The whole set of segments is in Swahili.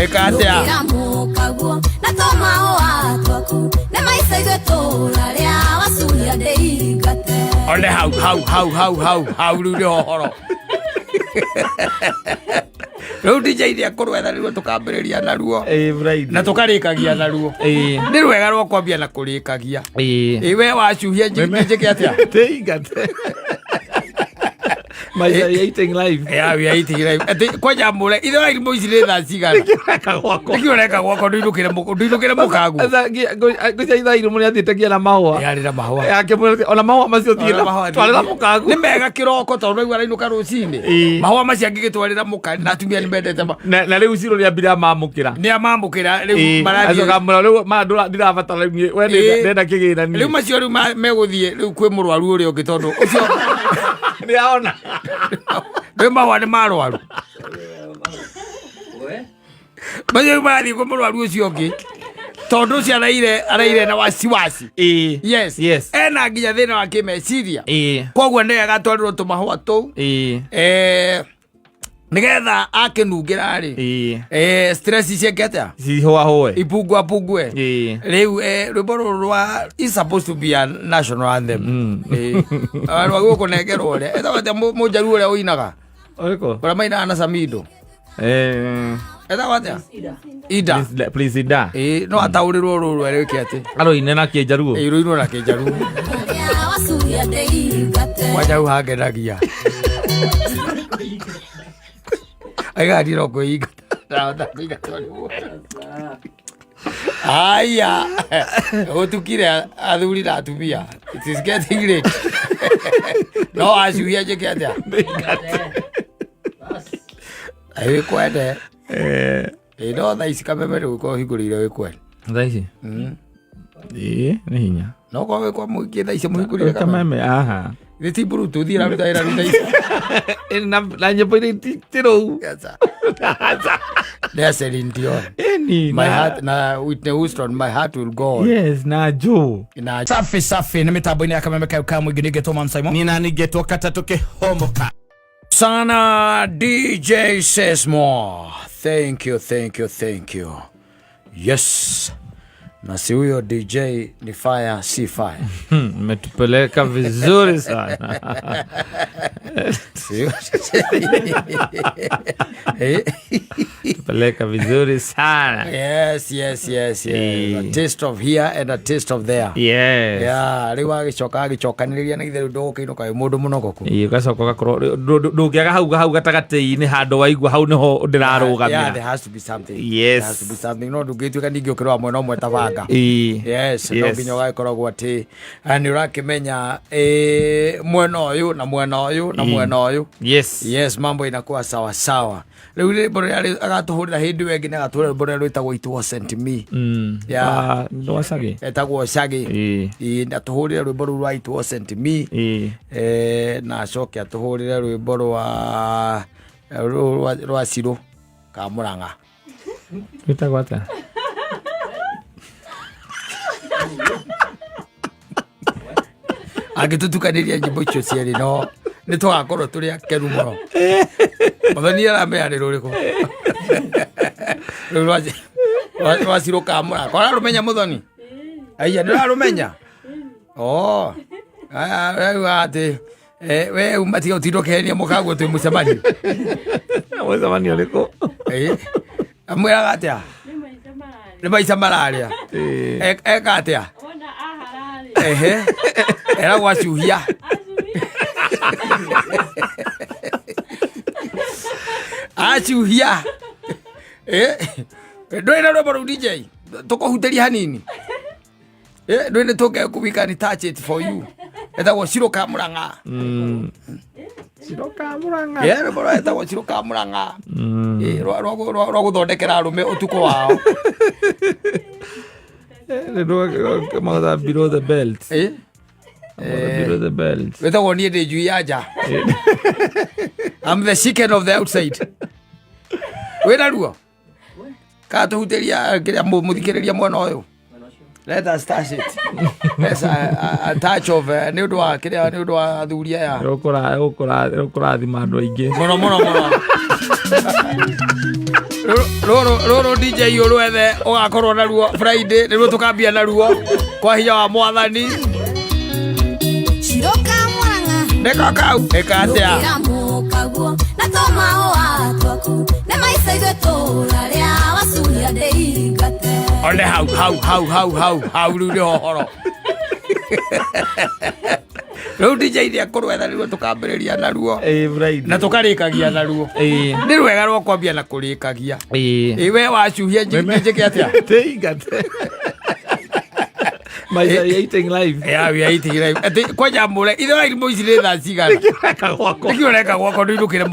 Ekatea. Ole hau rudio horo. Rĩu DJ nĩ akũrwetha nĩruo tũkambĩrĩria naruo na tũkarĩkagia naruo nĩ rwega rwa kwambia na kũrĩkagia we wacuhia njĩke atĩa We are eating live. Yeah, we are eating live. Kwa jambo ithe wa ilimo ici nĩ thaa cigana nĩkĩoreka gwakwa ndũinũkĩre mũkagu ngũcia ithaa ilimo nĩ athiĩte kia na mahũa yarĩra mahũa ona mahũa macio twarĩra mũkagu nĩ mega kĩroko tondũ raigua arainũka rũcinĩ mahũa macio angĩgĩtwarĩra mũka na atumia nĩ mendete na rĩu Ciro nĩ ambire amamũkĩra rĩu marathiĩ ndirabatara we ndenda kĩgĩrani rĩu macio rĩu megũthiĩ rĩu kwĩ mũrwaru ũrĩa ũngĩ tondũ ũcio nĩ aona we mahũa nĩ marwaru macio marathiĩ kwĩ mũrwaru ũcio ũngĩ tondũ ũcio araire na wasiwasi yes ena nginya thĩna wa kĩmeciria koguo nĩ agatwarĩrwo tũmahũa tũu nĩgetha akĩnungĩra rĩ stress ciake atĩa cihũahũe ipungue rĩu rwĩmbo rũrũ rwa is supposed to be a national anthem rwa gũkũnengerwo ũrĩa etagwo atĩa mũnjaruo ũrĩa ũinaga ũrĩa mainaga na Samido etagwo atĩa Ida please Ida no ataũrĩrwo rũrũ erĩke atĩ arũine na kĩnjaruo rũinwo na kĩnjaruo wanjaru hangenagia aigatira kwĩingata aya gũtukire athuri na atumia it is getting late no acuhia njĩke atĩa wĩkwende no thaa ici kameme rĩgũkorwo hingũrĩire wĩkwende thaa ici nĩ hinya no korwo wĩkwa mũingĩ thaa ici mũhingũrĩire kameme aha ti Bluetooth ĩrarutaĩra ruta ici na nyĩmbo iria itirũu there's Celine Dion my heart na Whitney Houston my heart will go on yes na Joe na safi nĩ mĩtambo-inĩ ya kameme ka mũingĩ nĩngetwo Man Simon nina nĩngetwo kata tũkĩhomoka sana DJ says more thank you yes na si huyo DJ ni fire si fire umetupeleka vizuri sana tupeleka vizuri sana yes a taste of here and a taste of there yeah rĩu agĩcokanĩrĩria na itherũ ndũgũkĩinũka wĩ mũndũ mũnogoku gacoka gakorwo ndũngĩaga hau gatagatĩ-inĩ handũ waigua hau nĩho ndĩrarũgamĩra there has to be something no ndũngĩtuĩka ningĩ ũkĩrũa mwena ũmwe tabanga yes no nginya ũgagĩkoragwo atĩ nĩ ũrakĩmenya mwena ũyũ na mwena ũyũ na mwena ũyũ yes mambo inakuwa sawa rĩu rĩmbo rĩrĩa agatũhũrĩra hĩndĩ ĩyo ĩngĩ nĩ agatũhũrĩra rĩmbo rĩrĩa rwĩtagwo It Wasn't Me etagwo Shaggy atũhũrĩre rwĩmbo rũu rwa It Wasn't Me na acoke atũhũrĩre rwĩmbo rwa Ciro Kamũrang'a rwĩtagwo atĩa angĩtũtukanĩria nyĩmbo icio cierĩ no nĩ tũgakorwo tũrĩ akeru mũno Mũthoni aramenya nĩ rũrĩkũ rũu rwa Ciro Kamũrang'a kora rũmenya Mũthoni aya nĩ rarũmenya rĩu atĩ we umatiga ũtindũkehenia mũkaguo twĩ mũcemanio ũrĩkũ amwĩraga atĩa nĩ maica mararĩa eka atĩa eragwo acuhia acuhia ndũrĩ na rwĩmbo rũu DJ tũkũhutĩria hanini ndũrĩ nĩ tũngĩaku we can touch it for you etagwo Ciro Kamũrang'a rwĩmbo rwa etagwo Ciro Kamũrang'a rwa gũthondekera arũme ũtukũ wao below the belt below the belt wetagwo niĩ ndĩ njui ya nja I'm the chicken of the outside wĩna ruo kana tũhutĩria kĩrĩa mũthikĩrĩria mwena ũyũ Let us touch it. Yes, a touch of ni undu wa kiria ni undu wa thuria ya. Ukora thima andu aingi. Mono. Roro DJ Olwethe ugakorwo na ruo Friday niruo tukambia na ruo kwa hinya wa Mwathani. Shiroka Murang'a Neka kau ekatia na toma o atwaku ne maisa igetura ria wasuria ndeigate ole hau ru ndo horo Rĩu DJ nĩ akũrwetha nĩruo tũkambĩrĩria naruo na tũkarĩkagia naruo nĩ rwega rwa kwambia na kũrĩkagia we wacuhia njĩke atĩa We are eating live. Yeah, we are eating live. Kwa jambo ile ile moizi le thaa cigana. Nikireka gwako ndinukire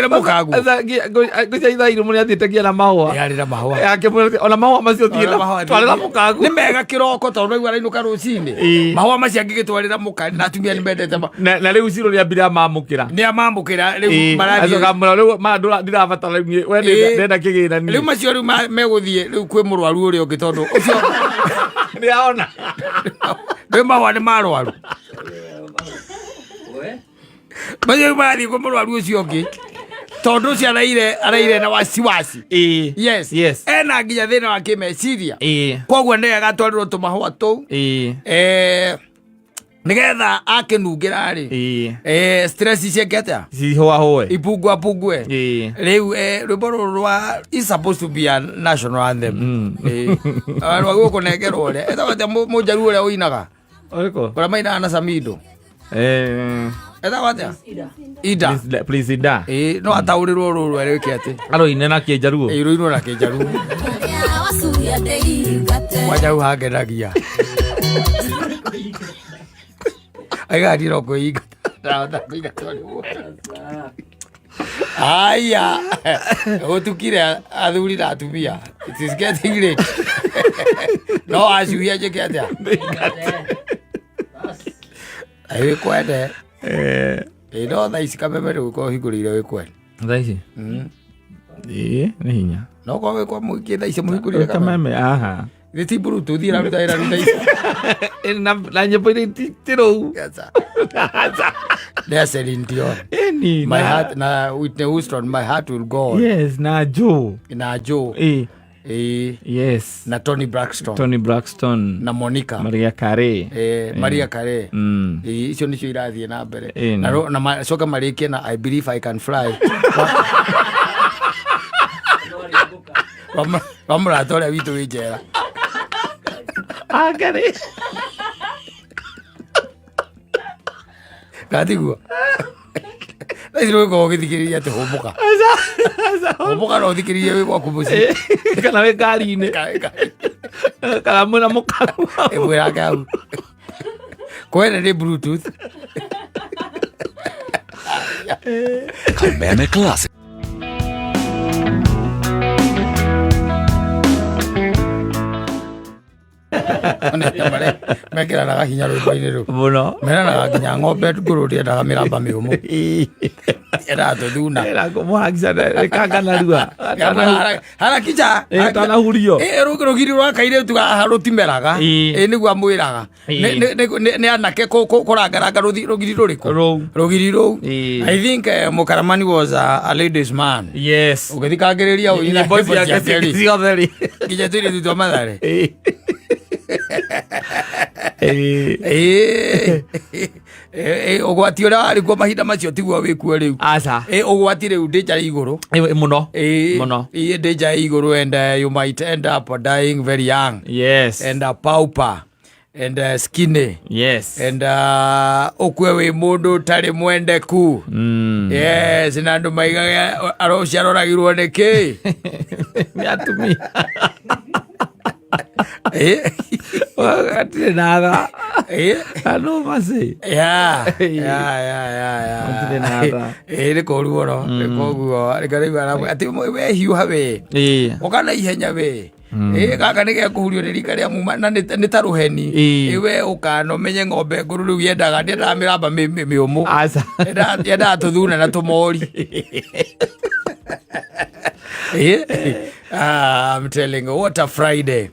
mukangu. Asa gũcaitha irumu nĩ athiĩte na mahũa. Yarĩ na mahũa. Yake ona mahũa macio twarĩra mukangu. Nĩ mega kĩroko tondũ rĩu arainuka rũcinĩ. Mahũa macio angĩgĩtwarĩra mukangu na atumia nĩ mendete. Na rĩu Ciro nĩ ambire amamũkĩra. Nĩ amamũkĩra rĩu marathiĩ. Acoka mũno rĩu mandũ ndirabatara we ndenda kĩgĩna. Rĩu macio rĩu megũthiĩ rĩu kwĩ mũrwaru ũrĩa ũngĩ tondũ ũcio nĩ aona. Rĩu mahũa nĩ marwaru. Macio marathiĩ kwĩ mũrwaru ũcio ũngĩ tondũ ũcio araire na wasiwasi. Yes. Ena nginya thĩna wa kĩmeciria. Koguo nĩ agatwarĩrwo tũmahũa tũu. Nigetha akenungĩra rĩ stress ciake atĩa cihũahũe ipungue rĩu rwĩmbo rũrũ rwa is supposed to be a national anthem rwa gũkũnengerwo ũrĩa etagwo atĩa mũnjaruo ũrĩa ũinaga ũrĩa mainaga na Samido etagwo atĩa Ida please Ida no ataũrĩrwo rũrũ erĩke atĩ arũine na kĩnjaruo rũinwo na kĩnjaruo wajau hangenagia I got kwĩinga aya ũtukire athuri na atumia it is getting late no acuhia njĩke atĩa wĩkwende no thaa ici kameme nĩgũkorwo hingũrĩire wĩkwende thaa ici nĩ hinya no korwo wĩkwa mũingĩ thaa ici mũhingũrĩire kameme aha Nĩ ti Bluetooth ĩraruta ici na nyĩmbo iria tirũu There's Celine Dion. My heart na Whitney Houston, my heart will go on. Yes, na Joe. Yes. Na Tony Braxton. Na Monica. Maria Carey. Maria Carey. Icio nicio irathiĩ na mbere. Na coka marĩkie na I believe I can fly. Wamũrata ũrĩa witũ wĩ njera. Agare. Gatiguo. Nĩ rũgũkorwo ũgĩthikĩrĩria atĩ hũmbũka. Hũmbũka no ũthikĩrĩrie wĩ gwaku mũciĩ. Kana wĩ ngari-inĩ. Kana mwĩna mũkaru. Mwĩna ngau. Kwene nĩ Bluetooth. Kameme Classic. Mekĩranaga hinya rwĩmbo-inĩ rũu mũno meranaga nginya ng'ombe ngũrũ ndĩendaga mĩramba mĩũmũ yendaga tũthuna kanganarua harakija tanahurio rũgiri rwa kairĩtu rũtimeraga nĩguo amwĩraga nĩ anake kũrangaranga rũgiri rũrĩkũ rũgiri rũu I think Mũkaramani was a ladies man yes ũgĩthikagĩrĩria nyĩmbo ciake ciothe nginya tũirĩtu twa Mathare ũgwati ũrĩa warĩ kuo mahinda macio tiguo wĩkuo rĩu aca ũgwati rĩu danger igũrũ mũno danger igũrũ and you might end up dying very young yes and a pauper and skinny yes and ũkue wĩ mũndũ ũtarĩ mwendeku yes na andũ maigaga aroragirwo nĩ kĩ nĩ atumia atirĩ na tha no mase nĩ kũru mũno nĩ koguo atĩ wehiũha we ũkana ihenya we gaka nĩ gekũhurio nĩ rika rĩa muma na nĩ ta rũheni we ũkana ũmenye ng'ombe ngũrũ rĩu yendaga ndĩendaga mĩramba mĩũmũ yendaga tũthuna na tũmori I'm telling you, what a Friday.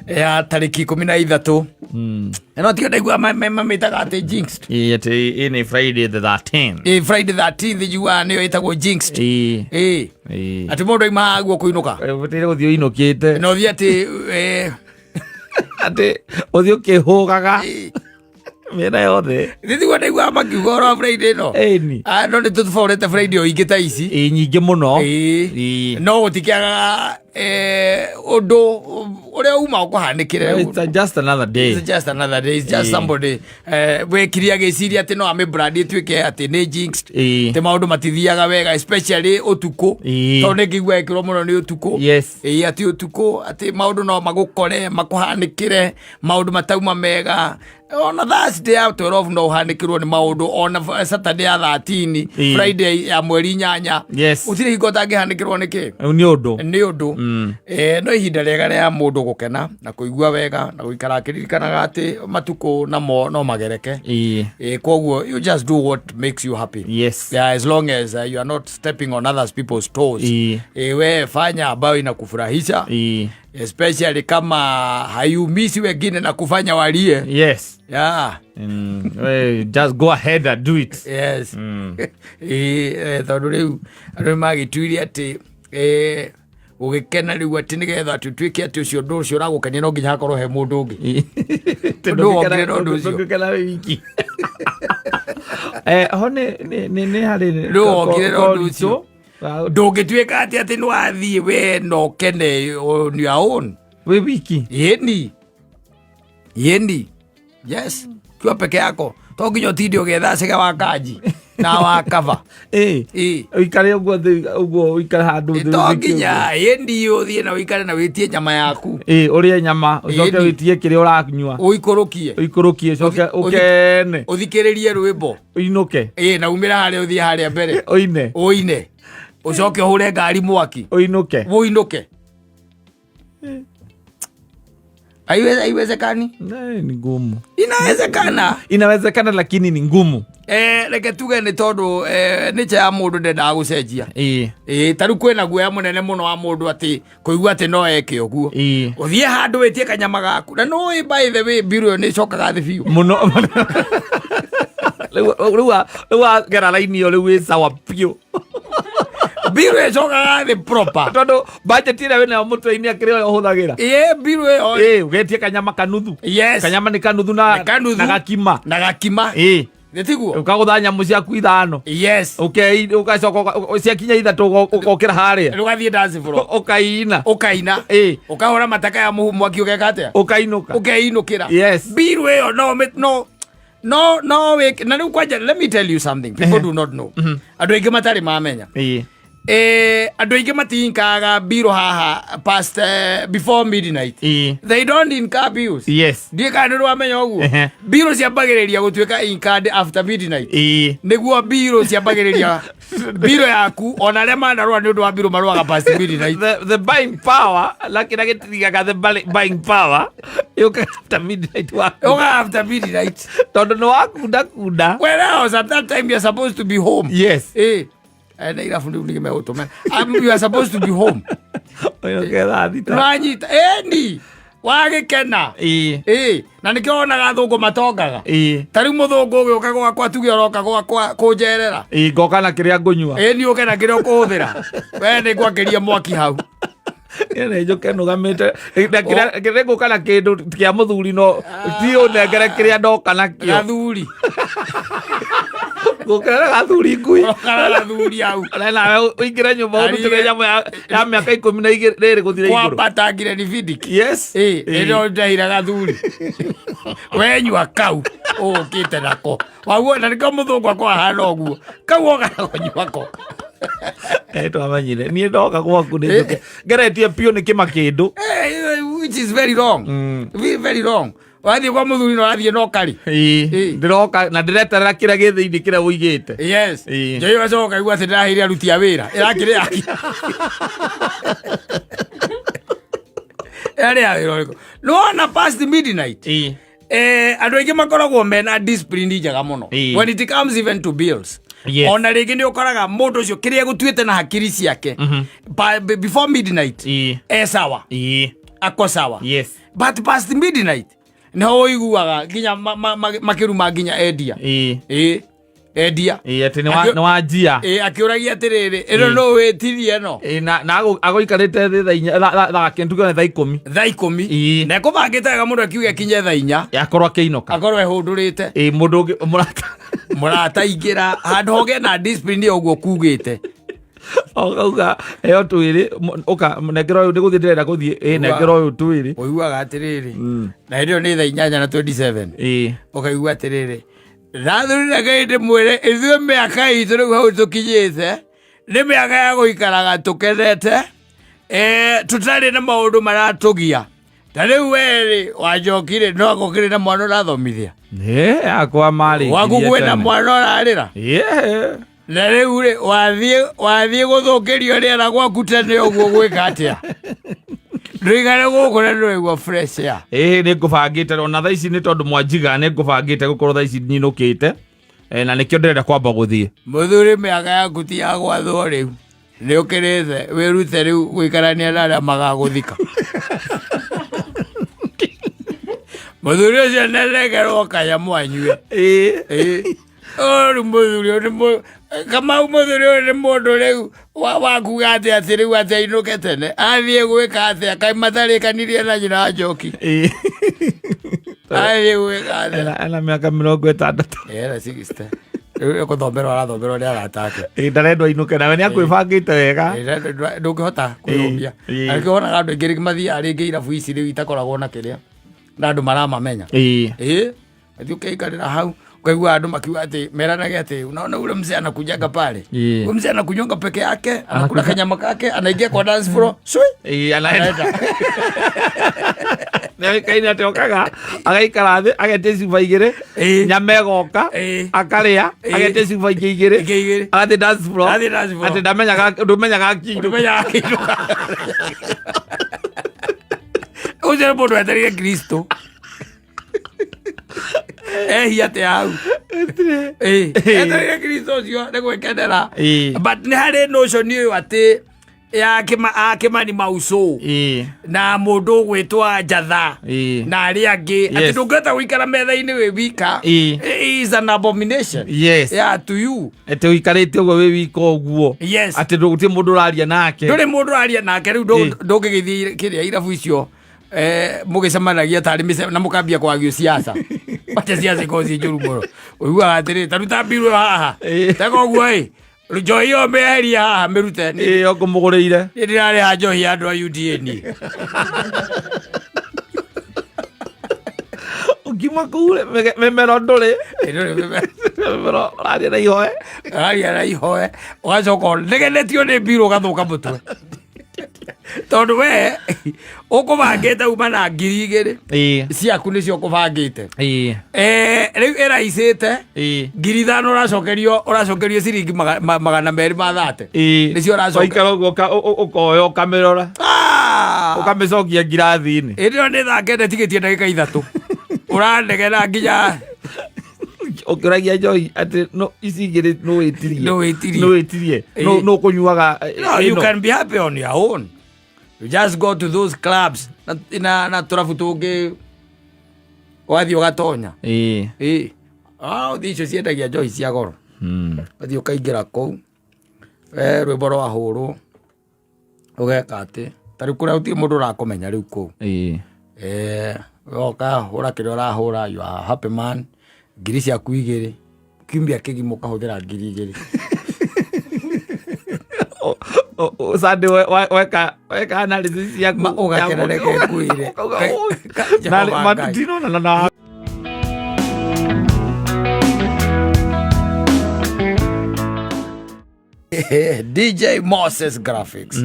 ya tariki 13 no tio ndaigua mamitaga ati jinxed ni Friday the 13th Friday 13th jua nio itagwo jinxed ati mundu ima aguo kuinuka utire uthio inukite no thia ati ati uthio kihugaga mena yothe ndithigua ndaigua makiuga ro Friday no no ni tutuforete Friday o ingita ici nyingi muno no gutikiaga undu uria uma ukuhanikire it's just another day it's just somebody wekiria giciria ati no ame brand itwike ati ni jinxed te maundu matithiaga wega especially utuku to ne kigwa ikiro muno ni utuku ati utuku ati maundu no magukore makuhanikire maundu matauma mega ona Thursday ya 12 no uhanikirwo ni maundu ona Saturday ya 13 Friday ya mweri 8 utire hingo tangihanikirwo niki ni undu no ihinda rĩega rĩa mũndũ gũkena na kũigua wega na gũikara akĩririkanaga atĩ matukũ namo no magereke koguo you just do what makes you happy as long as you are not stepping on others people's toes we fanya ambayo inakufurahisha especially kama hayumisi wengine na kufanya walie just go ahead and do it tondũ rĩu andũ magĩtuire atĩ ugikena riu ati nigetha tutwike ati ucio ndu ucio uragukenia no nginya hakorwo he mundu ungi ndugikena wiki ho ni hari ndu ucio ndungitwika ati nwathie we no kene on your own we wiki yendi yes kwa peke yako to nginya tindi ugetha cega wa kanji na wa kava uikare uguo uikare handu to nginya yendi uthie na uikare na witie nyama yaku urie nyama ucoke witie kiria uranyua uikurukie coke ukene uthikiririe rwimbo uinuke na umira haria uthie haria mbere uine ucoke hure ngari mwaki uinuke haiwezekani ni ngumu inawezekana lakini ni ngumu reke tuge ni tondu nicha ya mundu ndendaga gucenjia tariu kwina guoya munene muno wa mundu ati kuigua ati no eke uguo uthie handu witie kanyama gaku na no by the way biro ni cokaga thi biu muno riu gera laini yo riu sawa pio biro cokaga thi proper tondu budget ira wina mutwe-ini akire uhuthagira biro ugetie kanyama kanuthu kanyama ni kanuthu na gakima Nitiguo ukagutha nyamu ciaku 5 ugacoka ciakinya 3 ukokira haria ugathie dance floor ukaina ukahora mataka ya mwaki ugeka atia ukeinukira biru iyo no wake na kwanja. Let me tell you something people do not know. Andu aingi matari mamenya andu aingi matinkaga biru haha past before midnight. They don't incur bills. Ndiye kana ndo amenya uguo biru ciambagiriria gutwika incurred after midnight niguo biru ciambagiriria biru yaku ona le mandarwa ni undu wa biru marwaga past midnight. The buying power lakini agetigaga the buying power yuka after midnight tondu no akunda where else at that time you are supposed to be home. And you are supposed to be home. Ranyita endi wagikena na nikionaga thungu matongaga tariu muthungu ugi ukagwa kwa tuge oroka kwa kunjerera ngoka na kiria ngunyua ni uke na kiria ukuhuthira we ni ngwakiria mwaki hau ene njoke nugamite kiria nguka na kindu kia muthuri no ti unengere kiria ndoka na kio gathuri gukara gathuri ngui gathuri au na uingira nyumba urutige nyamu ya miaka 12 guthira iguru kwa batangire ni vidik eno ndaira gathuri wenyua kau ukite nako waguo na niko muthungu kwa hana oguo kau oganyua ko twamanyire nie ndoka gwaku nĩnjoke ngeretie pio nĩ kĩma kĩndũ which is very wrong. Very wrong. Wathie kwa muthuri no athie no kari ndiroka na ndireterera kira githini kira uigite njoi wacoka igua ati ndahire aruti a wira irakire yaki ere ya wira no na past midnight andu aingi makoragwo mena discipline njega muno when it comes even to bills. Ona rĩngĩ nĩ ũkoraga mũndũ ũcio kĩrĩa gũtuĩte na hakiri ciake before midnight sawa ako sawa. Yes. But past midnight no iguaga ginya makiruma ginya endia. Endia. Ati ni wajia. Akiuragia atiriri ino no wetirie no. Na agoikarite tha kentuga tha 10. Tha 10. Na kubangite ga mundu akiuga kinye tha 4. Akorwo akiinoka. Akorwo ehundurite. Mundu murata ingira handu hoge na discipline uguo kugite. Oga eo twiri oka negero uyu niguthie ndirenda guthie negero uyu twiri uiguaga atiriri na hiyo ni tha 8 na 27 ukaigua atiriri rathurire gainde mwire ithuĩ mĩaka itũ rĩu hau tũkinyĩte nĩ mĩaka ya gũikaraga tũkenete tũtarĩ na maũndũ maratũgia ta rĩu werĩ wanjokire no agũkĩrĩ na mwana ũrathomithia akwa marĩ waku kwĩna mwana ũrarĩra na rĩu rĩ wathiĩ gũthũkĩrio rĩera gwaku tene ũguo gwĩka atĩa ndũigare gũkũ na ndũraigua fresh air nĩ ngũbangĩte ona thaa ici nĩ tondũ mwanjiga nĩ ngũbangĩte gũkorwo thaa ici nyinũkĩte na nĩkĩo ndĩrenda kwamba gũthiĩ mũthuri mĩaka yaku ti ya gwathwo rĩu nĩ ũkĩrĩte wĩrute rĩu gũikarania na arĩa magagũthika mũthuri ũcio nĩarengerwo kanyamũ anyue rĩu mũthuri ũyũ Kamau mũthuri ũyũ nĩ mũndũ rĩu wakuga atĩ rĩu atĩ ainũke tene athiĩ gwĩka atĩa kaĩ matarĩkanirie na nyina wa Njoki athiĩ gwĩka atĩa ena mĩaka 60 era 60 rĩu gũthomberwo arathomerwo nĩ arata ake ndarendwo ainũke nawe nĩ akwĩbangĩte wega ndũngĩhota kwĩyũmbia arĩkĩ wonaga andũ aingĩ mathiaga rĩngĩ irabu ici rĩu itakoragwo na kĩrĩa na andũ maramamenya athiĩ ũkaikarĩra hau ukaigua andũ makiuga atĩ meranage atĩ unaona ule mzee anakujaga pale ule mzee anakunyonga peke yake anakula kanyama kake anaingia kwa dance floor anaenda nĩ kaini atĩ okaga agaikara thĩ agete ciuba igĩrĩ nyama ĩgoka akarĩa agete ciuba ingĩ igĩrĩ agathiĩ dance floor atĩ ndũmenyaga kinduka ũcio nĩ mũndũ wetereire Kristo ehia te hau etereire Kristo ũcio nĩ gwĩkenera but nĩ harĩ notion ũyũ atĩ ya Kimani Mauso na mũndũ gwĩtwa Njatha na arĩa angĩ atĩ ndũngĩhota gũikara metha-inĩ wĩ wika is an abomination to you atĩ ũikarĩte ũguo wĩ wika ũguo atĩ ndũgũtirĩ mũndũ ũraria nake ndũrĩ mũndũ ũraria nake rĩu ndũngĩgĩthiĩ kĩrĩa irabu icio mũgĩcemanagia tarĩ na mũkambia kwagio siasa wacha siasa ikosi njũru mũno ũiguaga atĩrĩ taruta mbirũ haha tega ũguo njohi ĩyo mĩeheria haha mĩrute ngũmũgũrĩire ndĩrarĩha njohi ya andũ a UDA ũkiuma kũu mĩmero ndũrĩ mĩmero ũraria na ihoe ũgacoka negenetio nĩ mbirũ ũgathũka mũtwe tondu we ukubangite uma na 2,000 ciaku nicio ukubangite riu iraicite 5,000 uracokerio ciringi 230 nicio uracoka ukoya ukamirora ukamicokia ngirathi-ini ndio nithakete tigitie ndagika 3 uranegera nginya ukiragia njohi ati no ici igiri no witirie no kunyuaga you can be happy on your own. You just go to those clubs na turabu tungi wathi ugatonya thicio ciendagia njohi cia goro wathi ukaingira kou rwimbo rwahũrwo ugeka ati tariu kuria uti mundu urakumenya riu kou ukahũra kĩrĩa ũrahũra you are happy man ngiri ciaku 2 kiumbia kĩgima ũkahũthĩra 2,000 Sande weka analysis yaku ugakerereke kuire na matutino na DJ Moses Graphics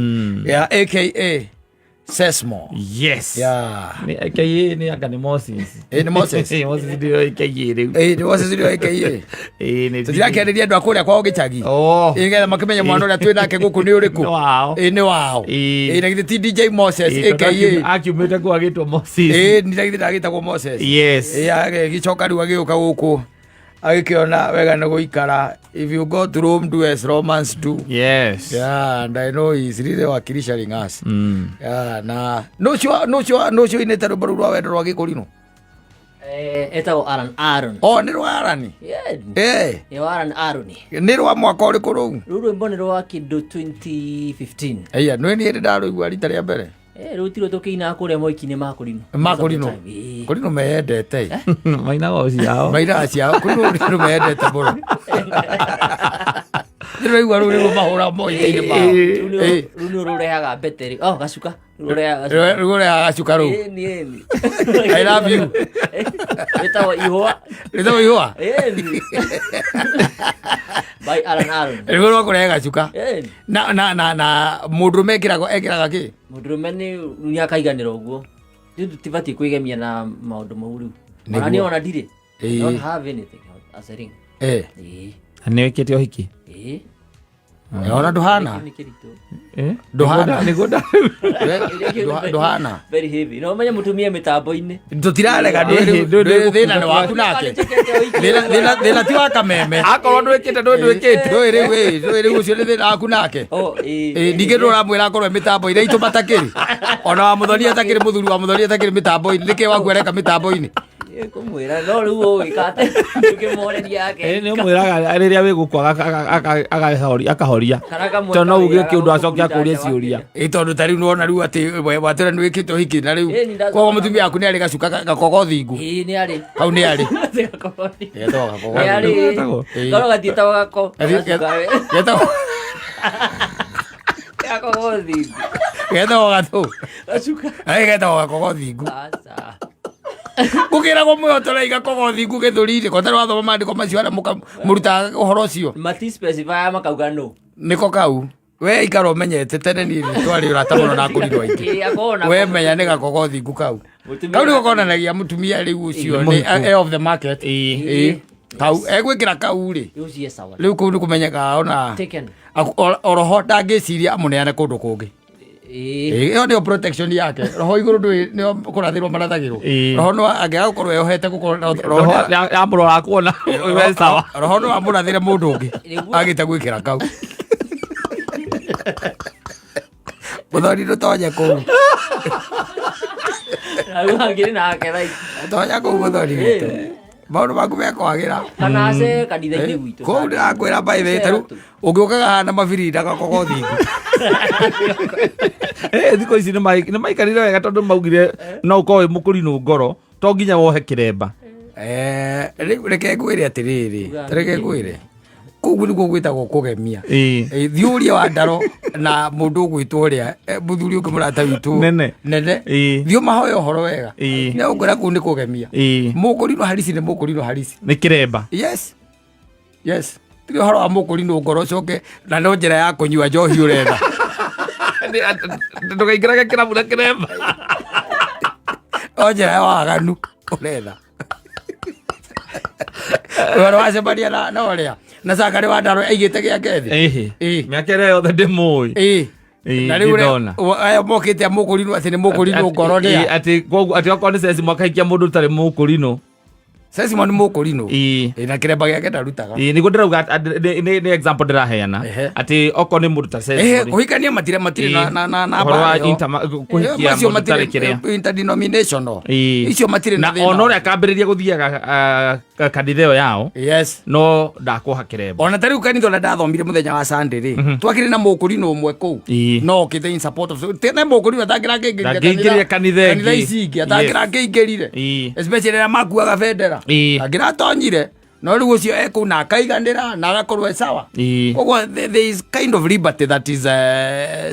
aka Sesmo. Yes. Yeah. Ni aka ni Moses. Ni Moses. Moses ndio aka riu. Ni Moses ndio aka. Ni tujira kĩarĩria andũ akũrĩa kwao gĩcagi. Nĩgetha makĩmenya mwana ũrĩa twĩ nake gũkũ nĩ ũrĩkũ. Nĩ wao. Na githĩ ti DJ Moses aka. Akiumĩte kwa agĩtwo Moses. Ni githĩ ndagĩtagwo Moses. Yes. Gĩcoka rĩu agĩũka gũkũ Agikiona wega no guikara. If you go to Rome, do as Romans do. Yes. Yeah, and I know he's really wakilisharing us. Yeah, na no sure ineta ro barua wendo rwa Gikorino. Etagwo Aaron. Oh, nĩ rwa Aaron. Yeah. Aaron. Nĩ rwa mwaka ũrĩkũ rũu? Rũu rwĩmbo nĩ rwa kĩndũ 2015. Aya, nĩ hĩndĩ ndarũigua rita rĩa mbere. Rũu tiro tũkĩinaga kũrĩa moiki-inĩ ma Korino. Korino meyendete. Mainaga ciao. Mainaga ciao. Korino meyendete mũno. Nĩraigua rũu nĩruo mahũra moiki-inĩ mao. Rũu nĩ rũrehaga beteri. Gacuka. Rũrehaga gacuka rũu. I love you. Rĩtagwo ihũa. By Aaron. Rĩu rwa kũrehe gacuka. Na mũndũrũme ekĩraga kĩ? Mũndũrũme nĩ akaiganĩra ũguo. Rĩu tũtibatiĩ kwĩgemia na maũndũ mau rĩu. Ona niĩ ona ndirĩ. I don't have anything as a ring. Nĩ wĩkĩte ũhiki? Ona ndũhana? Ndũhana? Ndũhana? Very heavy. No menye mũtumia mĩtambo-inĩ. Tũtirarega thĩna nĩ waku nake. Thĩna ti wa Kameme. Akorwo ndwĩkĩte ndwĩkĩte. Ndũĩ rĩu ũcio nĩ thĩna waku nake. Ningĩ ndũramwĩra akorwo mĩtambo-inĩ itũ matakĩrĩ. Ona wa Mũthoni atakĩrĩ mũthuri wa Mũthoni atakĩrĩ mĩtambo-inĩ. Nĩkĩ waku areka mĩtambo-inĩ? Kũmwĩra no rĩu ũgĩkate ũkĩmoreria yake. Nĩ ũmwĩraga rĩrĩa wĩgũkwa akahoria. Tondũ no uge kĩũndũ acoke akũrie ciũria. Tondũ ta rĩu nĩwona rĩu atĩ watĩra nĩ wĩkĩte ũhiki na rĩu koguo mũtumia waku nĩ arĩ gacuka gakogo thingu. Nĩ arĩ. Hau nĩ arĩ. Nĩ arĩ. Ngoro gatiĩtagwo gako. Getagwo gakogo thingu. Getagwo gatũ. Gacuka. Getagwo gakogo thingu. Gũkĩragwo mwĩhotorei gakogo thingu gĩthũri-inĩ ko tarĩ wathoma maandĩko macio arĩa mũrutaga ũhoro ũcio. Mati specify makauga no. Nĩko kau. We ikara ũmenyete tene niĩ twarĩ ũrata mũno na Akorinũ aingĩ. We menya nĩ gakogo thingu kau. Kau nĩko konanagia mũtumia rĩu ũcio nĩ of the market. Kau egwĩkĩra kau rĩ. Rĩu kũu nĩ kũmenyeka ona oroho ndangĩciria amũneane kũndũ kũngĩ. Ĩyo nĩyo protection yake. Roho igũrũ nĩyo kũrathĩrwo marathagĩrwo. Roho no angĩaga gũkorwo eyohete roho yamũrora kuona we sawa. Roho no amũrathĩre mũndũ ũngĩ agĩte gwĩkĩra kau. Mũthoni ndũtonye kũu. Tonya kũu Mũthoni witũ. Maũndũ maku mekwagĩra. Kana ace kanitha-inĩ gwitũ. Kũu ndĩrakwĩra by the way tarĩu ũngĩũkaga hana mabirinda gakogo thingu. Thikũ ici nĩ maikarire wega tondũ maugire no ũkorwo wĩ Mũkũrinũ ngoro to nginya wohe kĩremba. Reke ngwĩre atĩrĩrĩ. Reke ngwĩre. Kũu nĩguo gwĩtagwo kũgemia. Thiũria wa ndaro na mũndũ ũgwĩtwo ũrĩa mũthuri ũngĩ mũrata witũ nene. Thiũ mahoe ũhoro wega. Nĩ ũkwĩra kũu nĩ kũgemia. Mũkũrinũ harisi nĩ Mũkũrinũ harisi. Nĩ kĩremba. Yes. Tiri ũhoro wa Mũkũrinũ ngoro ũcoke na no njĩra ya kũnyua njohi ũretha. Ndũkaingĩrage kĩrabu na kĩremba. O njĩra ya waganu ũretha. Ũhoro wacemania na ũrĩa na Sakari wa Ndaro aigĩte gĩake thĩ. Mĩaka ĩrĩa yothe ndĩmũĩ. Na rĩu aya mokĩte a Mũkũrinũ atĩ nĩ Mũkũrinũ ngoro nĩa. Atĩ okorwo nĩ ceci mwakaikia mũndũ ũtarĩ Mũkũrinũ. Cecimoni Mũkũrinũ na kĩremba gĩake ndarutaga. Nĩguo ndĩrauga nĩ example ndĩraheana atĩ okorwo nĩ mũndũ ta Cecimoni kũhikania matirĩ na ũhoro wa kũhikia mũndũ ũtarĩ kĩrĩa interdenominational icio matirĩ na thĩna. Na ona ũrĩa akambĩrĩria gũthiaga kanitha ĩyo yao no ndakũha kĩremba. Ona ta rĩu kanitha ũrĩa ndathomire mũthenya wa Sunday rĩ twakĩrĩ na Mũkũrinũ ũmwe kũu no okĩte in support of tena Mũkũrinũ atangĩrakĩingĩrire kanitha ici ingĩ atangĩrakĩingĩrire especially rĩrĩa makuaga bendera angĩratonyire no rĩu ũcio ekũu na akaiganĩra na agakorwo sawa. Koguo there is kind of liberty that is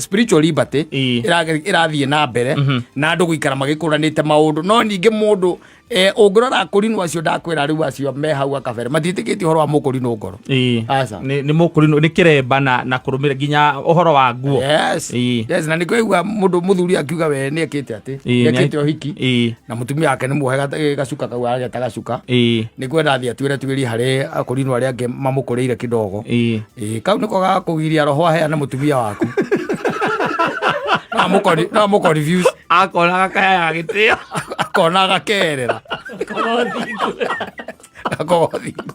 spiritual liberty ĩrathiĩ na mbere na andũ gũikara magĩkũranĩte maũndũ no ningĩ mũndũ ũngĩrora Akũrinũ acio ndakwĩra rĩu acio me hau akabere matiĩtĩkĩtie ũhoro wa Mũkũrinũ ngoro. Nĩ Mũkũrinũ nĩ kĩremba na kũrũmĩrĩra nginya ũhoro wa nguo. Yes na nĩkũigua mũndũ mũthuri akiuga we nĩ ekĩte atĩ ekĩte ũhiki na mũtumia wake nĩ muohe gacuka kau ageta gacuka nĩkwenda athiĩ atuĩre tuĩrie harĩ Akũrinũ arĩa angĩ mamũkũrĩire kidogo. Kau nĩko gakũgiria roho aheane mũtumia waku. No mũkonfuse akona gakaya gagĩtĩo akona gakerera gakogo thingu.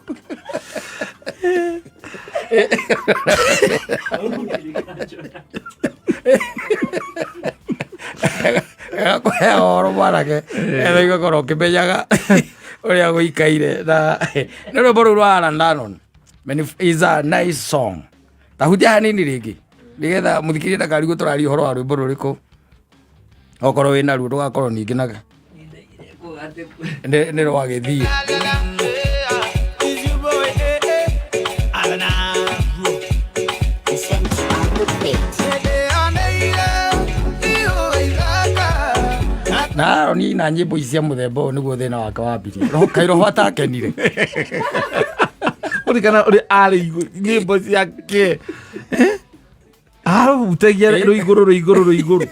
Gakwea oro mwanake etha igakorwo ũkĩmenyaga ũrĩa gũikaire na nĩ rwĩmbo rũu rwa Alan Lennon is a nice song. Tahunjia hanini rĩngĩ nĩgetha mũthikĩria ndakarigwo tũraria ũhoro wa rwĩmbo rũrĩkũ, okorwo wĩna ruo ndũgakorwo ningĩ na nĩ rwagĩthiĩ. na Aroni na nyĩmbo ici cia mũthemba ũyũ nĩguo thĩna wake wambirie. Kairoho atakenire ũrikana ũrĩ arĩ nyĩmbo ciake arũhutagia rũigũrũ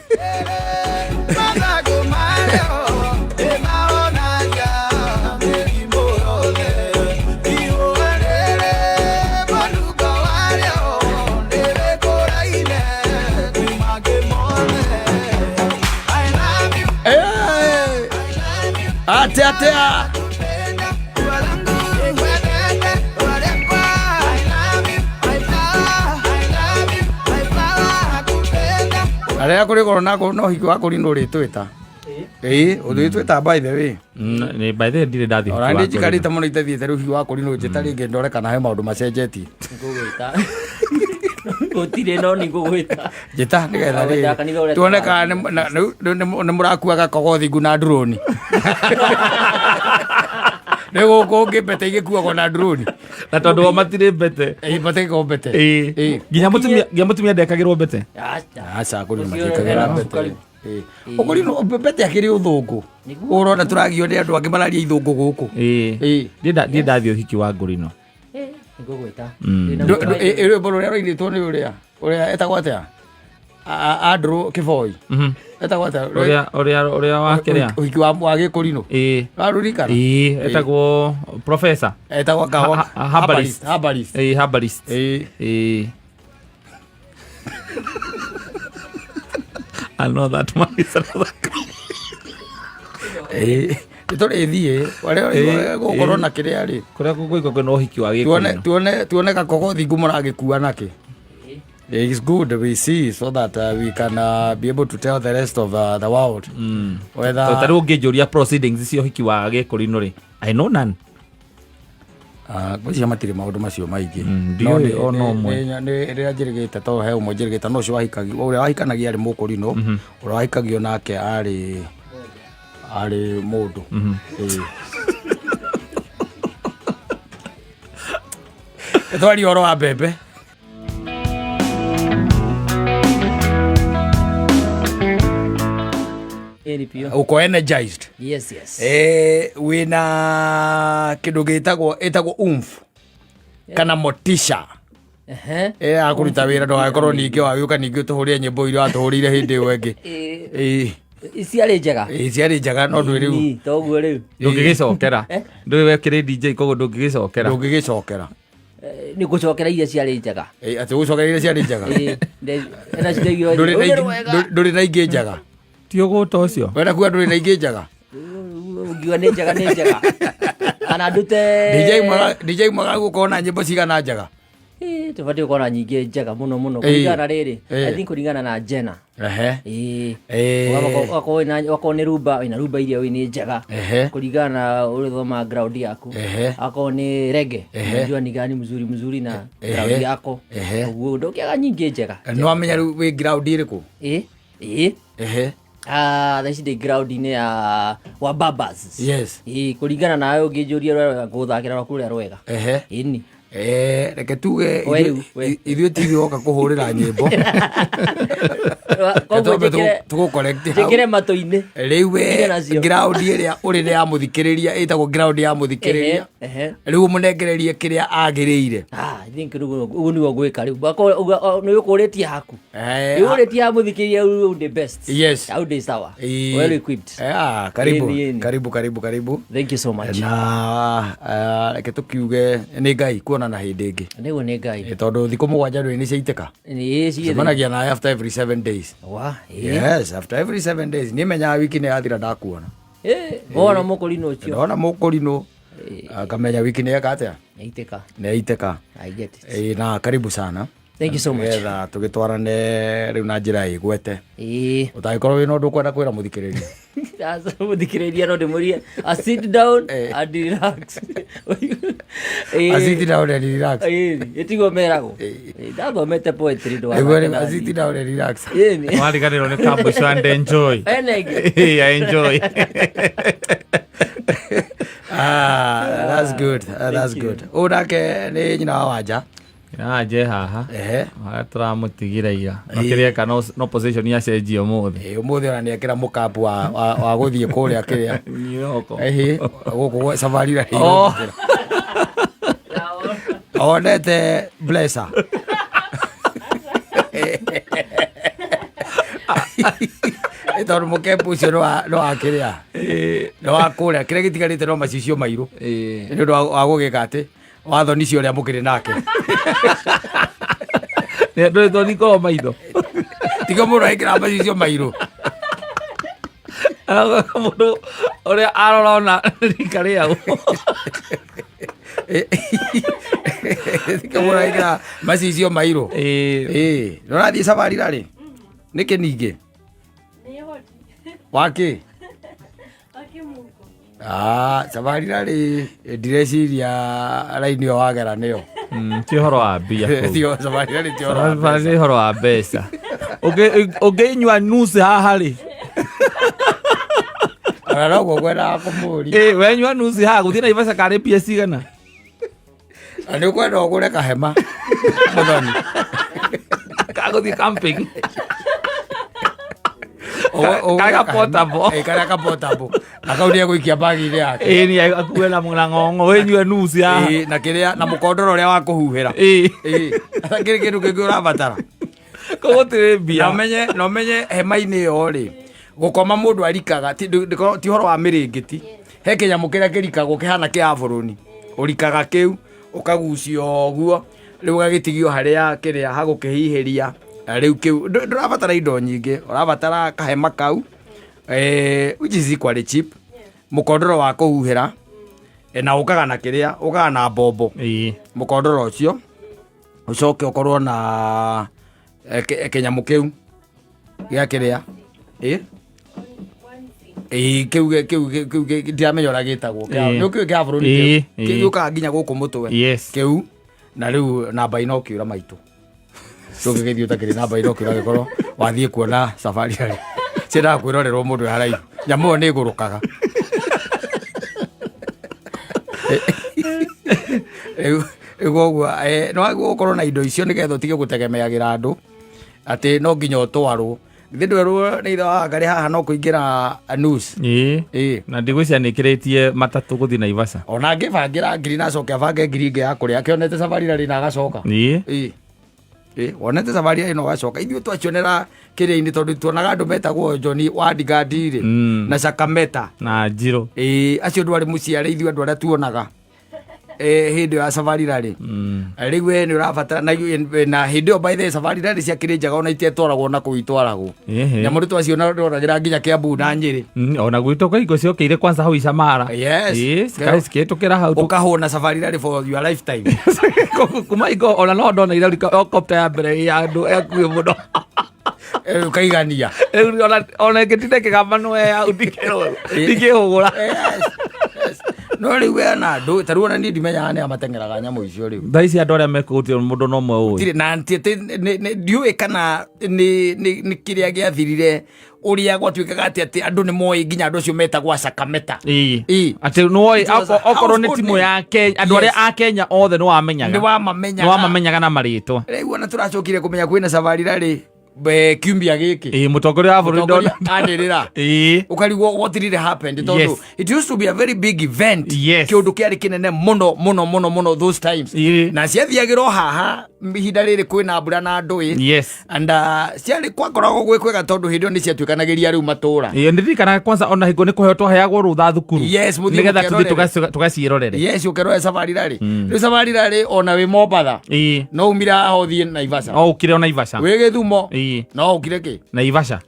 atea arĩa kũrĩ goro nako no hiki wa kũri no rĩtwĩta ũthwĩtwĩta by the way nĩ by the way ndirĩ ndathi ora nĩ njikarĩte mũno itathiĩte rĩu wa kũri no njĩta rĩngĩ ndore kana he maũndũ macenjetie gũtirĩ no nĩ ngũgwĩta njĩta nĩgetha tuone kana nĩ mũrakuaga kogothingu na drone nĩ gũkũ ngĩmbete igĩkuagwo na drone na tondũ o matirĩ mbete mbete mbete nginya mũtumia ndekagĩrwo mbete aca kũrĩ matiĩkagĩra mbete ũkũri no mbete akĩrĩ ũthũngũ ũrona tũragio nĩ andũ angĩ mararia ithũngũ gũkũ ndiĩ ndathiĩ ũhiki wa ngũrino ngũgwĩta rwĩmbo rũrĩa rũinĩtwo nĩ ũrĩa etagwo atĩa Andrew Kiboi etagwo atĩa ũrĩa wa kĩrĩa ũhiki wa Gĩkũrinũ warũrikana etagwo professor etagwo kawa herbalist I know that man is another tũrĩ thiĩ warĩa gũkorwo na kĩrĩa rĩ kũrĩa gũgũikwo kwĩna ũhiki wa Gĩkũrinũ tuone kakogothingu mũragĩkua nake. It's good we see so that we can be able to tell the rest of the world whether tariũ ngĩnjũria proceedings cia ũhiki wa Gĩkũrinũ rĩ I know none. Gwĩciria matirĩ maũndũ macio maingĩ rĩrĩa njĩrĩgĩte to he ũmwe njĩrĩgĩte no ũcio ũrĩa wahikanagia arĩ Mũkũrinũ ũrĩa wahikagio nake arĩ mũndũ twaria ũhoro wa mbembe uko energized. Yes. Wina kĩndũ gĩtagwo umf kana motisha akũruta wĩra ndũgagĩkorwo ningĩ wagĩũka ningĩ ũtũhũrĩre nyĩmbo iria watũhũrĩire hĩndĩ ĩyo ĩngĩ ciarĩ njega no ndwĩ rĩu toguo rĩu ndũngĩgĩcokera ndũĩ wekĩrĩ DJ koguo ndũngĩgĩcokera nĩ gũcokera iria ciarĩ njega atĩ gũcokera iria ciarĩ njega ndũrĩ na ingĩ njega ti ũgũta ũcio wenda kuga ndũrĩ na ingĩ njega ngiuga nĩ njega ana ndute DJ mwaga gũkorwo na nyĩmbo cigana njega tũbatiĩ gũkorwo na nyingĩ njega mũno kũringana rĩrĩ I think kũringana na jena wakorwo nĩ rumba wĩna rumba iria wĩ nĩ njega kũringana na ũrĩa thoma ground yaku akorwo nĩ rege unajua ni gani mzuri na ground yako ũguo ndũkĩaga nyingĩ njega no amenya rĩu wĩ ground ĩrĩkũ thaici ndĩ ground-inĩ ya wa Babas kũringana nawe ũngĩnjũria rũrĩa ngũthakĩra rwaku rũrĩa rwega ĩni reke tuge ithuĩ tigĩ woka kũhũrĩra nyĩmbo njĩkĩre matũ-inĩ rĩu ground ĩrĩa ũrĩ nĩ ya mũthikĩrĩria ĩtagwo ground ya mũthikĩrĩria rĩu ũmũnengererie kĩrĩa agĩrĩire ũguo nĩguo ngwĩka rĩu nĩ ũkũrĩtie haku ũrĩtie ya mũthikĩrĩria rĩu the best au ndĩ sawa well equipped karibu thank you so much na reke tũkiuge nĩ Ngai kuonana hĩndĩ ĩngĩ nĩguo nĩ Ngai tondũ thikũ mũgwanja ndũĩ nĩ ciaitĩka cemanagia nawe after every 7 days yes after every 7 days nĩ menyaga wiki nĩ yathira ndakuona wona Mũkũrinũ ũcio ndona Mũkũrinũ akamenya wiki nĩ eka atĩa Neiteka. I get it. Na karibu sana. Thank you so much. Wetha tugitwarane riu na njira igwete. Utagikorwo wina undu kwenda kwira muthikiriria. Sasa muthikiriria no ndimurie a sit down and relax. A sit down and relax. Etigo merago. Ndathomete poetry ndo. A sit down and relax. Wariganirwo ni kambuco and enjoy. I enjoy. That's good. That's good. Unake ni nyina wa Wanja. Je haha turamutigira makirieka no position ya cenjio muthi ona ni ekira mukapu wa guthie kuria kiria guku safari ra onete blessa ito mukepu ucio no akiria no akuria kiria gitigarite no macicio mairu ni ndo wa gugika ati watho nicio ria mukiri nake ndo thoni ko maitho tiga mura ikira macicio mairu mundu uria arorona rikari au tiga mura ikira macicio mairu no rathi safari rari niki ningi waki safari rari direciria raini o wagera nio ti horo wa mbia tio safari rari ti horo wa mbeca unginyua nusu haha ri ara go gwera kumuri wenyua nusu haha guthie Naivasha kari mbia cigana ani kwenda ugure kahema muthoni kaguthie camping kaka potable akauria guikia bagi yake ni akuwe na ng'ong'o wenyue nusu ya na kiria na mukondoro uria wa kuhuhira kiri kindu kingi urabatara kogotire mbia no menye hema-ini yo ri gukoma mundu arikaga ti horo wa miringiti he kinyamu kiria kirikagwo kihana kia buruni urikaga kiu ukagucio guo riu gagitigio haria kiria hagukihihiria riu kiu ndurabatara indo nyingi urabatara kahema kau which is equally cheap mukondoro wa kuhuhira na ukaga na kiria ukaga na bombo mukondoro ucio ucoke ukorwo na kinyamu kiu gia kiria kiu ndiamenya uria gitagwo ni kiu kia buruni kiu ukaga nginya guku mutwe kiu na riu namba ino kiura maitu tugigithio utakiri namba ino kiura gikorwo wathie kuona safari rari cira kwirorerwo mundu haraihu nyamu ni gurukaga egogwa no gukorwo na indo icio nigetha utige gutegemeagira andu ati no nginya utwarwo ndwerwo ni itha wa ngari haha no kuingira news na ndigwicia nikiritie matatu guthi Naivasha ona ngibangira ngiri na coke abange ngiri ingi ya kuria akionete safari rari na agacoka wonete safari ino gacoka ithuĩ twacionera kiria-ini tondu tuonaga andu metagwo John Wandigandi ri na Sakameta na Njiro acio ndwari muciare ithuĩ andu aria tuonaga hindi ya safari rari riu ni urabatara na hindi o by the safari rari cia kirinjaga ona itietwaragwo na kuitwaragwo nyamu ri twaciona ndoragĩra nginya Kiambu na Nyeri ona gwitũ kaingo ciokeire kwanza hau Icamara cikitukĩra hau ukahũna safari rari for your lifetime kuma ingo ona no ndona helicopter ya mbere ya andu ekuĩ mũno ukaigania ona ingĩtinde kĩgamba nĩwe ya ndingĩhũgũra no riu wena andu taru ona ni ndimenyaga ni amatengeraga nyamu icio riu thaici andu aria mekurutia mundu no mwe uyu na ndiuĩ kana ni kiria giathirire uria gwatuikaga ati andu ni moi nginya andu acio metagwo Sakameta ati noi okorwo ni timu ya Kenya andu aria a Kenya othe no wamamenyaga na maritwa riu ona turacokire kumenya kwina safari rari kiumbia giki mutongoria wa bururi ndona anirira ukarigwo what did happen tondu it used to be a very big event kiundu kiari kinene muno those times na ciathiagirwo haha ihinda riri kwina mbura na ndui and ciari kwakoragwo gwi kwega tondu hindi ni ciatuikanagiria riu matura ndirikana kwanza ona hingo ni kuheo twaheagwo rutha thukuru nigetha tuthi tugaciirorere ukerore safari rari riu safari rari ona wi Mombatha no umira aho thie Naivasha ukire o Naivasha wi Githumo no ukire ki Naivasha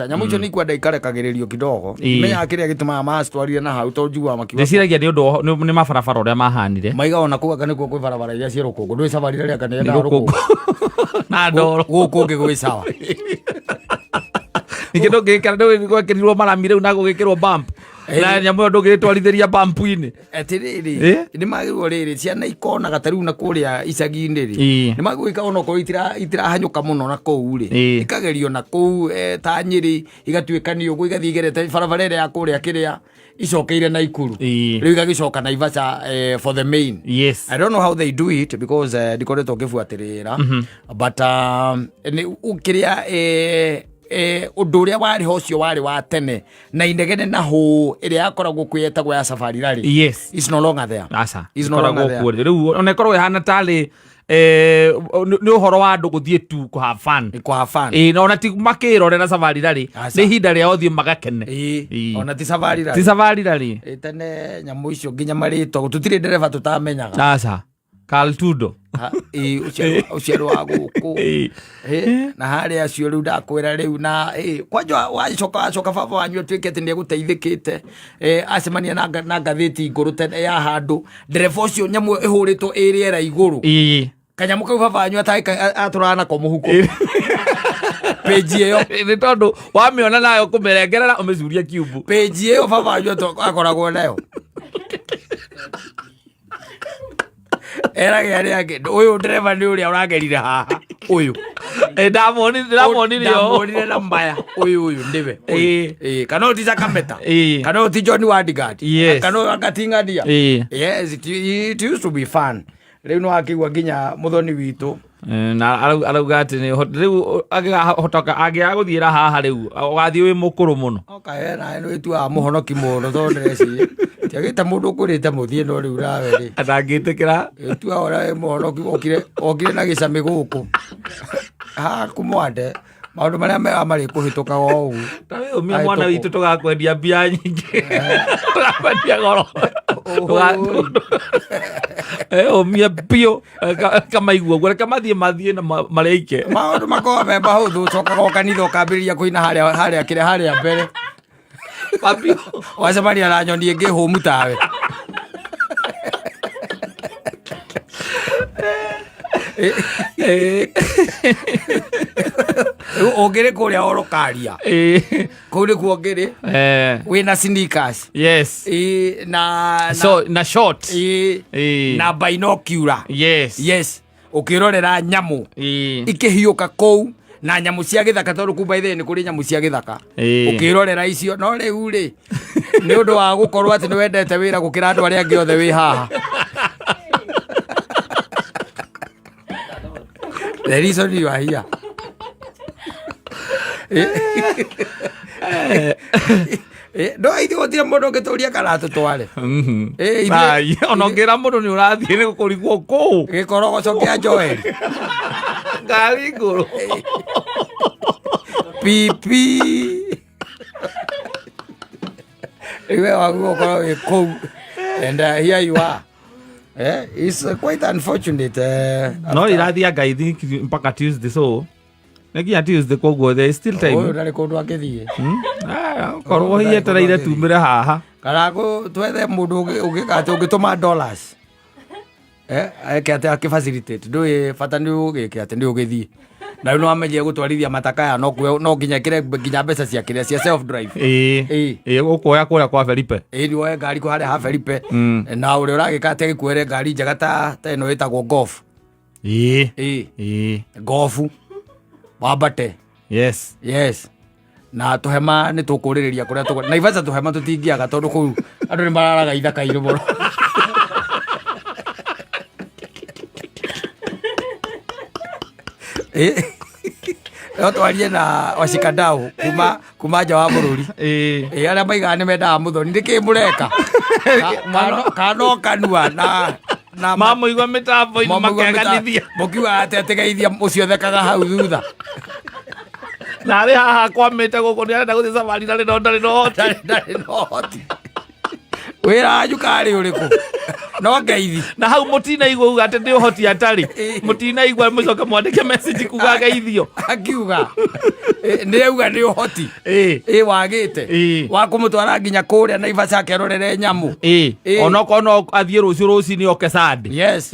nyamu icio ni kwenda ikarekagĩrĩrio kidogo menya kĩrĩa gĩtũmaga macitwarire na hau to njua makiuga ndĩciragia nĩ ũndũ nĩ mabarabara ũrĩa mahanire maiga ona kũu aka nĩkuo kwĩ barabara iria ciĩ rũkũngũ ndũĩ safari rĩrĩa kanenda rũkũngũ na ndoro gũkũ ũngĩ gwĩ sawa ningĩ ndũngĩkĩra ndũgĩkĩrirwo marami rĩu na gũgĩkĩrwo bump na nyamũ ndũgĩtwarithĩria bump-inĩ atĩrĩrĩ nĩ magĩrĩirwo rĩrĩ ciana ikonaga ta rĩu na kũrĩa icagi-inĩ rĩ nĩ magwĩka ona okorwo itirahanyũka mũno na kũu rĩ ikagerio na kũu ta Nyĩrĩ igatuĩka nĩ ũguo igathiĩ igerete barabara ĩrĩa ya kũrĩa kĩrĩa icokeire Naikuru rĩu igagĩcoka Naivasha for the main. I don't know how they do it because ndikoretwo ngĩbuatĩrĩra but kĩrĩa ũndũ ũrĩa warĩ ho ũcio warĩ wa tene na inegene na hũ ĩrĩa yakoragwo kwĩyetagwo ya Safari Rally is no longer there. Is no longer there. Rĩu ona ĩkorwo ĩhana tarĩ nĩ ũhoro wa andũ gũthiĩ tu kũ have fun. Na ona ti makĩrorera Safari Rally nĩ ihinda rĩa ũthiĩ magakene. Ona ti Safari Rally tene nyamũ icio nginya marĩtwa tũtirĩ ndereba tũtamenyaga. Carl Tudo uciarwo wa gũkũ na harĩa acio rĩu ndakwĩra rĩu na kwanja wacoka baba wanyu atuĩke atĩ nĩ egũteithĩkĩte acemania na ngathĩti igũrũ tene ya handũ ndereba ũcio nyamũ ĩhũrĩtwo ĩrĩera igũrũ kanyamũ kau baba wanyu atũraga nako mũhuko page ĩyo nĩ tondũ wamĩona nayo kũmĩrengerera ũmĩcurie kiubu page ĩyo baba wanyu akoragwo nayo era gari yake uyu ndereva ni uria uragerire haha uyu ndamonire na mbaya uyu ndive kana utiza kameta kana uti John Wadigat kana akatingadia yes it used to be fun rĩu no akigwa nginya muthoni witũ na arauga atĩ rĩu angĩagũthiĩra haha rĩu ũgathiĩ wĩ mũkũrũ mũno na nĩ wĩtuaga mũhonoki mũno tondũ ndĩreciria tiagĩte mũndũ ũkũrĩte mũthiĩ no rĩu rawe rĩ atangĩtĩkĩra ĩtua ũrĩa wĩ mũhonoki okire na gĩcamĩ gũkũ kumwande maũndũ marĩa mega marĩ kũhĩtũka o ũguo umia mwana witũ tũgakwendia mbia nyingĩ tũgakwendia goro umia biũ kamaigua guo reka mathiĩ na mareike maũndũ makoragwo me mahũthũ ũcokaga kanitha ũkambĩrĩria kũina harĩa mbere wacemania na nyoni ĩngĩ hũmu tawe ũngĩrĩ kũrĩa orokaria kũu nĩkuo ngĩrĩ wĩna sneakers na short na binocular ũkĩrorera nyamũ ikĩhiũka kũu na nyamũ cia gĩthaka tondũ kumba ithe nĩ kũrĩ nyamũ cia gĩthaka ũkĩrorera icio no rĩu rĩ nĩ ũndũ wa gũkorwo atĩ nĩ wendete wĩra gũkĩra andũ arĩa angĩ othe wĩ haha. The reason you are here. No ithe gũtirĩ mũndũ ũngĩtũria kana tũtware ona ũngĩra mũndũ nĩ ũrathiĩ nĩ kũrigwo kũu gĩkorogoco kĩa Joel ngari igũrũ pipi iwe wagu ũkorwo wĩ kũu and here you are. It's quite unfortunate. No irathiĩ ngaithi mpaka Tuesday so negia Tuesday koguo there is still time. Ndarĩ kũndũ angĩthiĩ korwo hiyetereire tumĩre haha kana twethe mũndũ ũngĩkatĩ ũngĩtũma dollars eke atĩ akĩfacilitate ndũĩ bata nĩ ũgĩke atĩ nĩ ũgĩthiĩ na rĩu no amenyire gũtwarithia matakaya no nginya kĩre nginya mbeca cia kĩrĩa cia self drive gũkuoya kũrĩa kwa Felipe nĩ woe ngari kwa harĩa ha Felipe na ũrĩa ũragĩka atĩ agĩkuere ngari njega ta ĩno ĩtagwo golf golf wambate na tũhema nĩ tũkũrĩrĩria kũrĩa Naivasha tũhema tũtingĩaga tondũ kũu andũ nĩ mararaga ithaka-inĩ mũno no twarie na washikadau kuma nja wa bũrũri arĩa maigaga nĩ mendaga mũthoni nĩkĩ mũreka kana kanua na mamũigua mĩtambo-inĩ makeganithia mũkiuga atĩ ategeithia ũcio thekaga hau thutha na arĩ haha kwamĩte gũkũ nĩ arenda gũthiĩ Safari Rally no ndarĩ no hoti wira wanyu kari uriku no ngeithi na hau mutinaigua uga ati ndi uhoti atari mutinaigua mucoka mwandike message kuga geithio akiuga ni auga ni uhoti wagite wa kumutwara nginya kuria Naivasha akerorere nyamu onokono athie rucio ni oke Sunday. Yes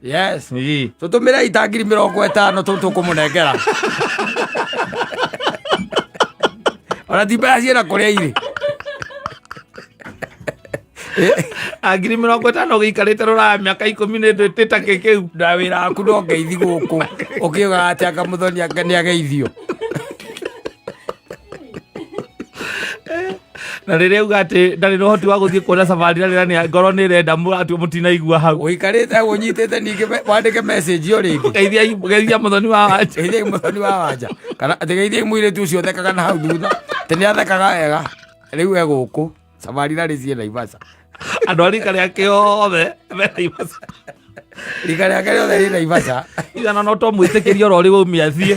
yes tutumire itangiri 50 tukumunengera ona tibaya ciena kuria iri angiri 50 giikarite rura miaka 10 ndita kikiu ndawira aku no ngeithi guku ukiuga ati aka muthoni akani ageithio na rĩrĩa uga atĩ ndarĩ na ũhoti wa gũthiĩ kuona safari rĩrĩa ngoro nĩ ĩrenda mũtinaigua hau ũikarĩte ũnyitĩte ningĩ wandĩke message ĩyo rĩngĩ geithia mũthoni wa wanja geithia mũthoni wa wanja kana geithia mũirĩtu ũcio thekaga na hau thutha tĩ nĩ athekaga wega rĩu e gũkũ safari rĩrĩ ciĩ Naivasha andũ a rika rĩake othe me Naivasha rika rĩake rĩothe rĩ Naivasha igana no to mwĩtĩkĩrie oro rĩ waumia thiĩ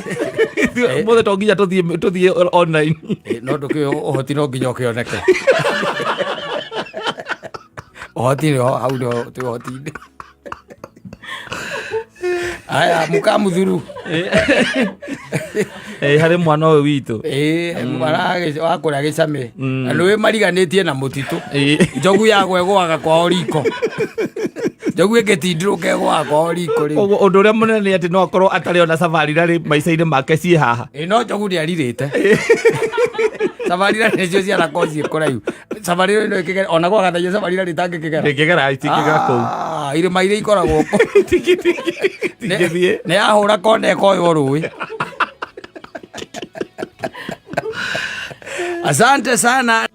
mothe to nginya tũthiĩ online no ndũkĩũĩ ũhoti no nginya ũkĩoneke ũhoti nĩho hau nĩho twĩ ũhoti-inĩ aya mũkamuthuru harĩ mwana ũyũ witũ wakũrĩa gĩcamĩ na nĩwĩ mariganĩtie na mũtitũ njogu yagwe gwaga kwao riko njogu ĩngĩtindĩrũka gwaga kwao riko ũndũ ũrĩa mũnene nĩ atĩ no akorwo atarĩ ona safari rarĩ maica-inĩ make ciĩ haha no njogu nĩ arirĩte safari rarĩ nĩcio cianakorwo ciĩ kũraihu safari rarĩ no ĩkĩgera ona gwagathaia safari rarĩ itangĩkĩgera itingĩgera kũu irĩma iria ikoragwo nĩ yahũra koneka ũyũ rũĩ. Asante sana.